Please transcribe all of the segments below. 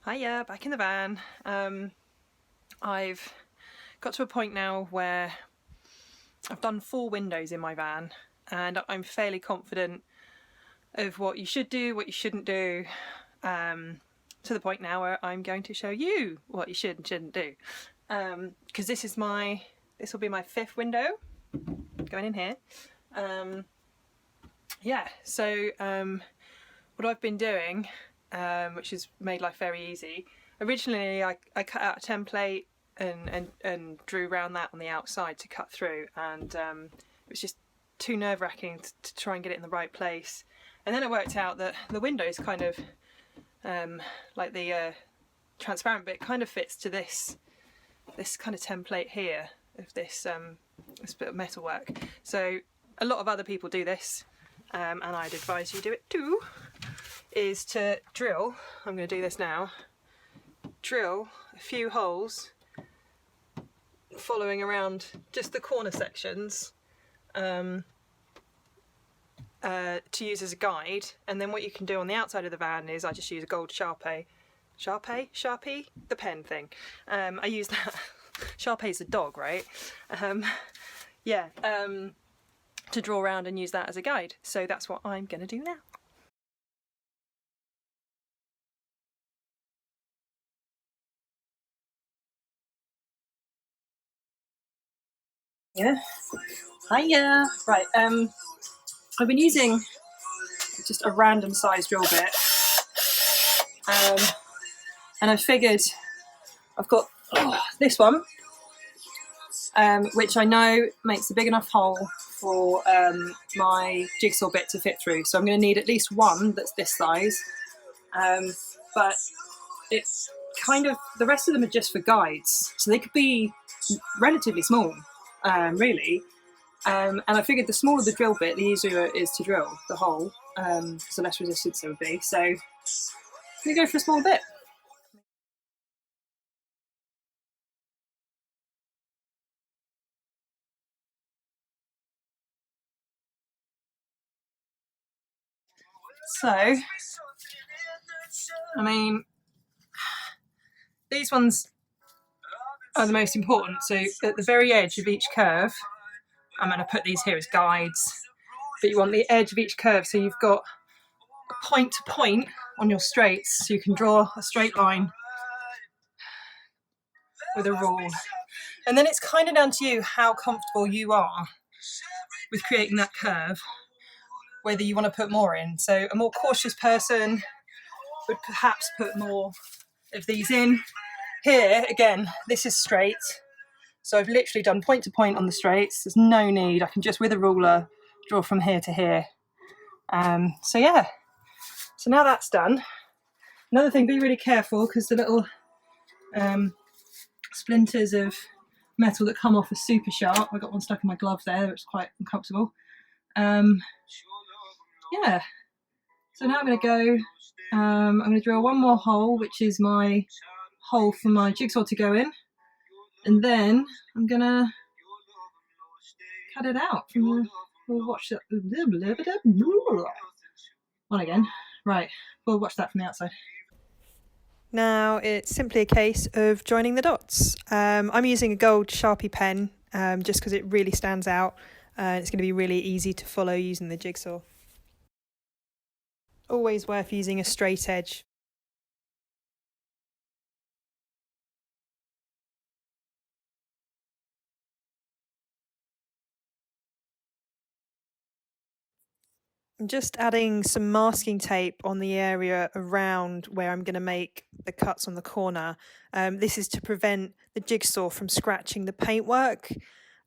Hiya, back in the van. I've got to a point now where I've done 4 windows in my van and I'm fairly confident of what you should do, what you shouldn't do, to the point now where I'm going to show you what you should and shouldn't do. Because this will be my 5th window going in here. What I've been doing, which has made life very easy. Originally I cut out a template and drew around that on the outside to cut through, and it was just too nerve-wracking to try and get it in the right place. And then it worked out that the windows kind of, like the transparent bit, kind of fits to this kind of template here of this bit of metalwork. So a lot of other people do this, and I'd advise you do it too, is to drill, I'm going to do this now, drill a few holes following around just the corner sections to use as a guide. And then what you can do on the outside of the van is I just use a gold Sharpie, the pen thing. I use that. Sharpie's the dog, right? To draw around and use that as a guide. So that's what I'm going to do now. Yeah. Hiya. Right. I've been using just a random size drill bit, and I figured I've got this one, which I know makes a big enough hole for my jigsaw bit to fit through. So I'm going to need at least one that's this size, but it's kind of, the rest of them are just for guides, so they could be relatively small, really. And I figured the smaller the drill bit, the easier it is to drill the hole, because the less resistance there would be. So I'm going to go for a small bit. So, I mean, these ones are the most important. So at the very edge of each curve, I'm going to put these here as guides, but you want the edge of each curve so you've got a point to point on your straights, so you can draw a straight line with a rule. And then it's kind of down to you how comfortable you are with creating that curve, whether you want to put more in. So a more cautious person would perhaps put more of these in. Here, again, this is straight, so I've literally done point to point on the straights. There's no need, I can just with a ruler draw from here to here. So yeah, so now that's done. Another thing, be really careful, because the little splinters of metal that come off are super sharp. I got one stuck in my glove there, it's quite uncomfortable. Yeah, so now I'm going to go, I'm going to drill one more hole, which is my hole for my jigsaw to go in, and then I'm going to cut it out. We'll watch that one again. Right, we'll watch that from the outside. Now it's simply a case of joining the dots. I'm using a gold Sharpie pen, just because it really stands out. It's going to be really easy to follow using the jigsaw. Always worth using a straight edge. I'm just adding some masking tape on the area around where I'm going to make the cuts on the corner. This is to prevent the jigsaw from scratching the paintwork.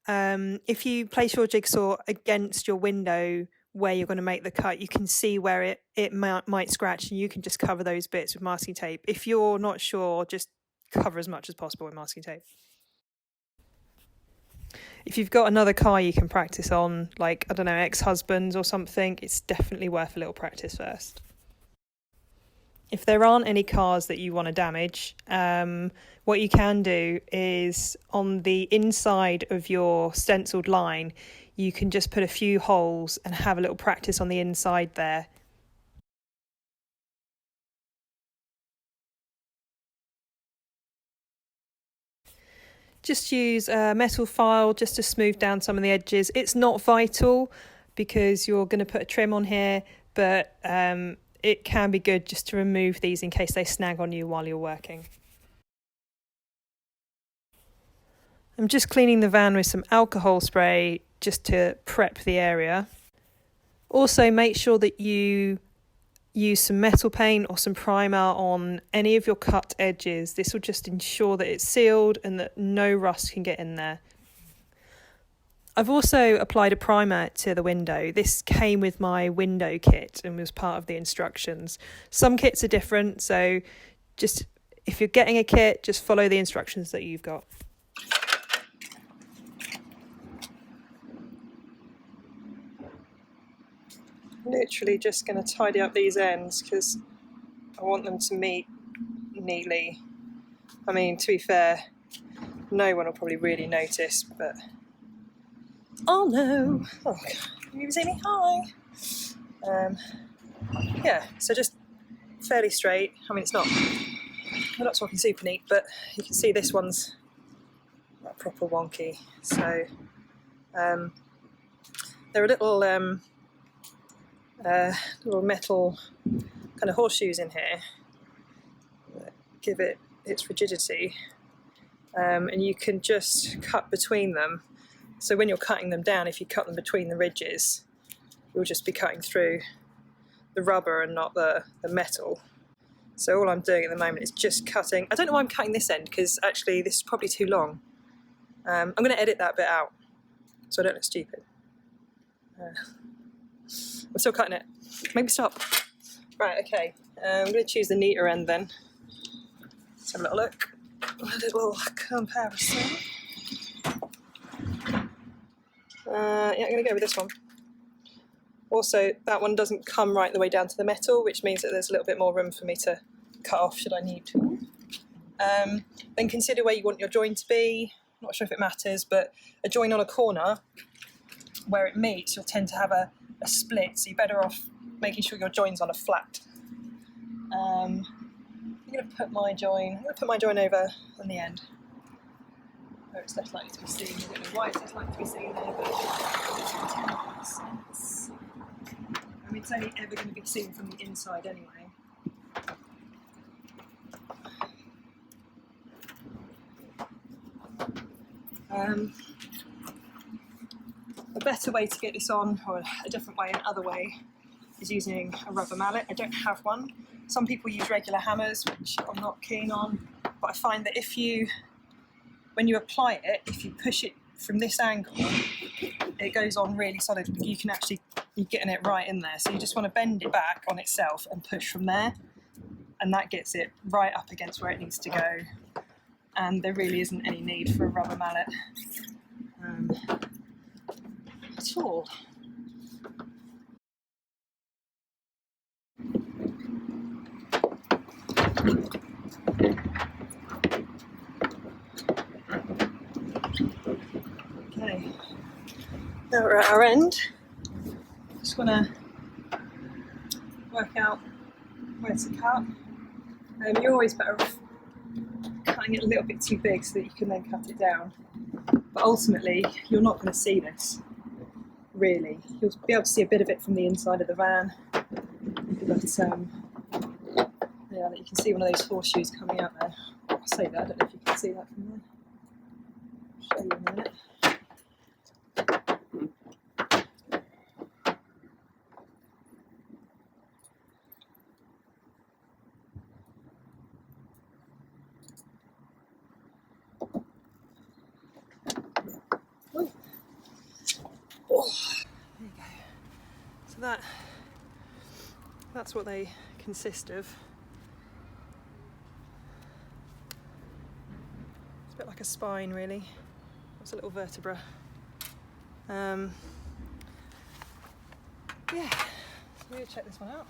If you place your jigsaw against your window where you're going to make the cut, you can see where it might scratch, and you can just cover those bits with masking tape. If you're not sure, just cover as much as possible with masking tape. If you've got another car you can practice on, like, I don't know, ex-husband's or something, it's definitely worth a little practice first. If there aren't any cars that you want to damage, what you can do is on the inside of your stenciled line, you can just put a few holes and have a little practice on the inside there. Just use a metal file just to smooth down some of the edges. It's not vital because you're going to put a trim on here, but it can be good just to remove these in case they snag on you while you're working. I'm just cleaning the van with some alcohol spray just to prep the area. Also, make sure that you use some metal paint or some primer on any of your cut edges. This will just ensure that it's sealed and that no rust can get in there. I've also applied a primer to the window. This came with my window kit and was part of the instructions. Some kits are different, so just if you're getting a kit, just follow the instructions that you've got. Literally just going to tidy up these ends because I want them to meet neatly. I mean, to be fair, no one will probably really notice, but oh no! Oh God, you see me? Hi. Yeah, so just fairly straight. I mean, we're not talking super neat, but you can see this one's not proper wonky. So there are little metal kind of horseshoes in here that give it its rigidity, and you can just cut between them. So when you're cutting them down, if you cut them between the ridges, you'll just be cutting through the rubber and not the metal. So all I'm doing at the moment is just cutting. I don't know why I'm cutting this end because actually this is probably too long. I'm going to edit that bit out so I don't look stupid. I'm still cutting it. Maybe stop. Right, okay. I'm going to choose the neater end then. Let's have a little look. A little comparison. Yeah, I'm going to go with this one. Also, that one doesn't come right the way down to the metal, which means that there's a little bit more room for me to cut off should I need to. Then consider where you want your join to be. Not sure if it matters, but a join on a corner where it meets, you'll tend to have a split, so you're better off making sure your join's on a flat. I'm going to put my join over on the end where it's less likely to be seen. I don't know why it's less likely to be seen there, but it makes sense. I mean, it's only ever going to be seen from the inside anyway. A better way to get this on, or a different way, another way, is using a rubber mallet. I don't have one. Some people use regular hammers, which I'm not keen on, but I find that when you apply it, if you push it from this angle, it goes on really solid. You're getting it right in there. So you just want to bend it back on itself and push from there, and that gets it right up against where it needs to go. And there really isn't any need for a rubber mallet at all. Okay, now we're at our end. Just want to work out where to cut. You're always better off cutting it a little bit too big so that you can then cut it down. But ultimately, you're not going to see this, really. You'll be able to see a bit of it from the inside of the van. But yeah, you can see one of those horseshoes coming out there. I'll say that, I don't know if you can see that from there. I'll show you in a minute. There you go. So that's what they consist of. It's a bit like a spine, really. It's a little vertebra. Yeah, so I'm going to check this one out.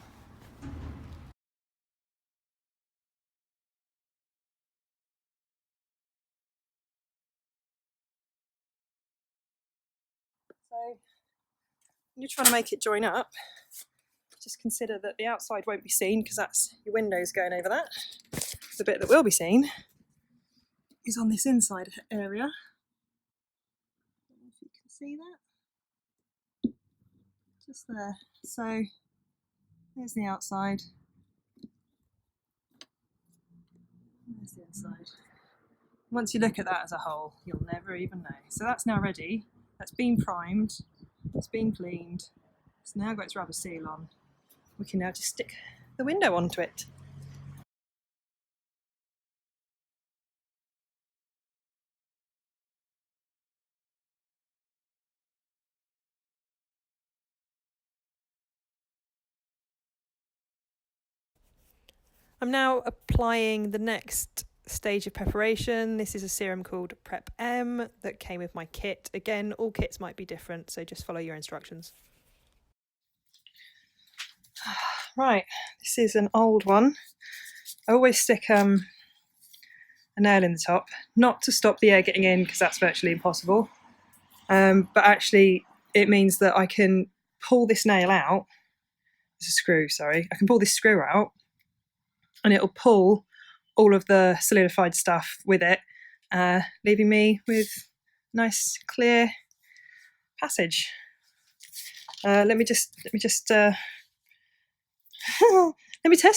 So when you're trying to make it join up, just consider that the outside won't be seen because that's your windows going over that. The bit that will be seen is on this inside area. I don't know if you can see that. Just there. So there's the outside. There's the inside. Once you look at that as a whole, you'll never even know. So that's now ready. That's been primed. It's been cleaned. It's now got its rubber seal on. We can now just stick the window onto it. I'm now applying the next stage of preparation. This is a serum called Prep M that came with my kit. Again, all kits might be different, so just follow your instructions. Right, this is an old one. I always stick a nail in the top, not to stop the air getting in because that's virtually impossible, but actually it means that I can pull this nail out. It's a screw, sorry. I can pull this screw out and it'll pull all of the solidified stuff with it, leaving me with nice clear passage. Let me test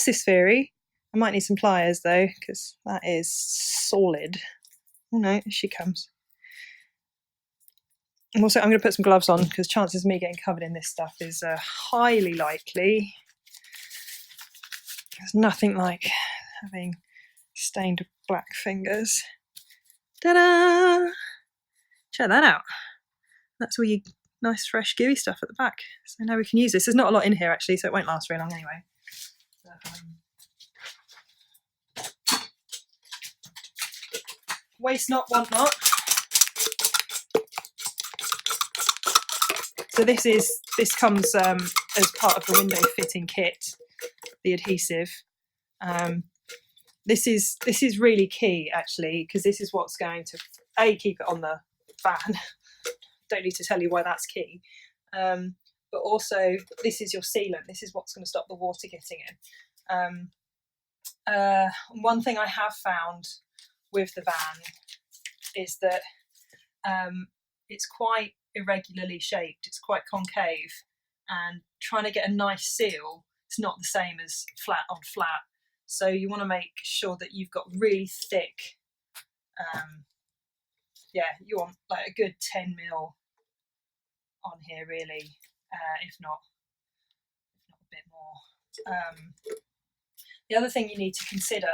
this theory. I might need some pliers though, because that is solid. Oh no, here she comes. And also I'm going to put some gloves on because chances of me getting covered in this stuff is highly likely. There's nothing like having stained black fingers. Ta-da! Check that out. That's all your nice fresh gooey stuff at the back. So now we can use this. There's not a lot in here actually, so it won't last very long anyway. Waste not, want not. So this comes as part of the window fitting kit, the adhesive. This is really key actually, because this is what's going to keep it on the van. Don't need to tell you why that's key. But also this is your sealant. This is what's going to stop the water getting in. One thing I have found with the van is that it's quite irregularly shaped. It's quite concave, and trying to get a nice seal, it's not the same as flat on flat. So you want to make sure that you've got really thick, you want like a good 10 mil on here really, if not a bit more. The other thing you need to consider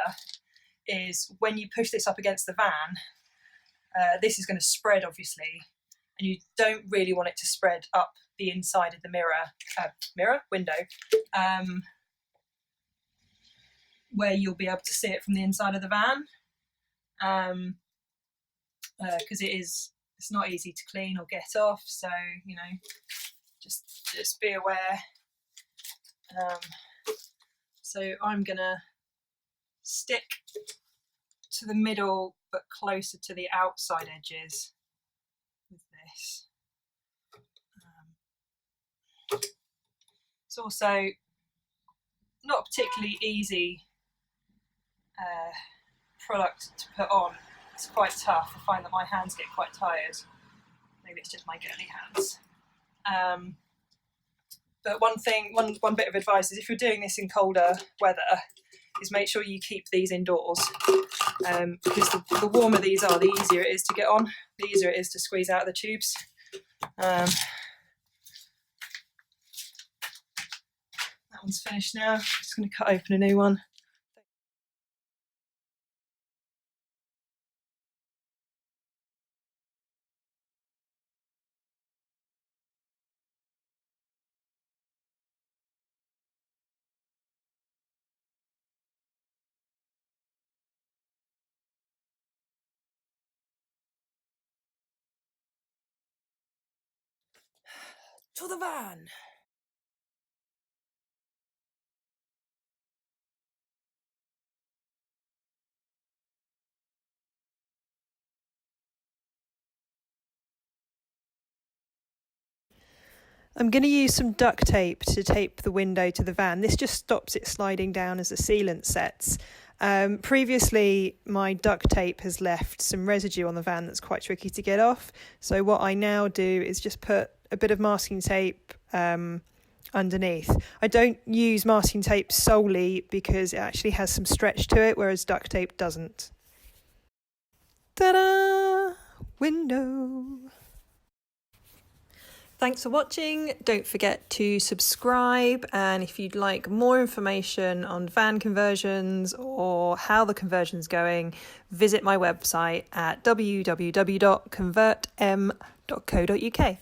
is when you push this up against the van, this is going to spread obviously, and you don't really want it to spread up the inside of the window, where you'll be able to see it from the inside of the van, because it's not easy to clean or get off. So you know, just be aware. So I'm gonna stick to the middle but closer to the outside edges with this. It's also not a particularly easy product to put on. It's quite tough. I find that my hands get quite tired. Maybe it's just my girly hands. But one bit of advice is if you're doing this in colder weather, is make sure you keep these indoors, because the warmer these are, the easier it is to get on, the easier it is to squeeze out of the tubes. That one's finished now. I'm just going to cut open a new one. To the van. I'm going to use some duct tape to tape the window to the van. This just stops it sliding down as the sealant sets. Previously, my duct tape has left some residue on the van that's quite tricky to get off. So what I now do is just put a bit of masking tape underneath. I don't use masking tape solely because it actually has some stretch to it, whereas duct tape doesn't. Ta-da! Window! Thanks for watching. Don't forget to subscribe, and if you'd like more information on van conversions or how the conversion's going, visit my website at www.convertm.co.uk.